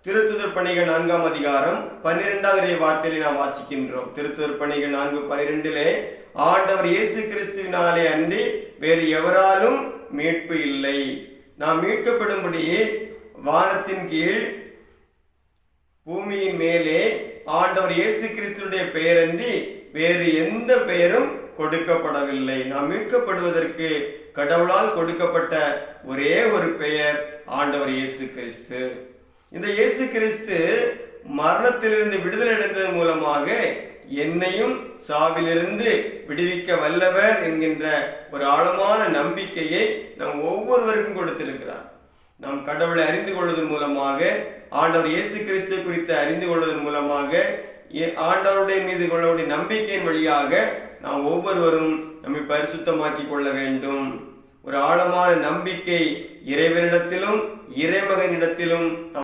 திருத்துதர் பணிகள் 4ஆம் அதிகாரம் 12வது வார்த்தையிலே நாம் வாசிக்கின்றோம். திருத்துதர் பணிகள் 4:12 ஆண்டவர் இயேசு கிறிஸ்துவினாலே அன்றி வேறு எவராலும் மீட்பு இல்லை. நாம் மீட்கப்படும்படியே வானத்தின் கீழ் பூமியின் மேலே ஆண்டவர் இயேசு கிறிஸ்துடைய பெயரன்றி வேறு எந்த பெயரும் கொடுக்கப்படவில்லை. நாம் மீட்கப்படுவதற்கு கடவுளால் கொடுக்கப்பட்ட ஒரே ஒரு பெயர் ஆண்டவர் இயேசு கிறிஸ்து. இந்த இயேசு கிறிஸ்து மரணத்திலிருந்து விடுதலை அடைந்ததன் மூலமாக என்னையும் சாவிலிருந்து விடுவிக்க வல்லவர் என்கின்ற ஒரு ஆழமான நம்பிக்கையை நாம் ஒவ்வொருவருக்கும் கொடுத்திருக்கிறார். நாம் கடவுளை அறிந்து கொள்வதன் மூலமாக, ஆண்டவர் இயேசு கிறிஸ்து குறித்து அறிந்து கொள்வதன் மூலமாக, ஆண்டவருடைய மீது கொள்ளக்கூடிய நம்பிக்கையின் வழியாக நாம் ஒவ்வொருவரும் நம்மை பரிசுத்தமாக்கி கொள்ள வேண்டும். ஒரு ஆழமான நம்பிக்கை இறைவனிடத்திலும் இறைமகனிடத்திலும்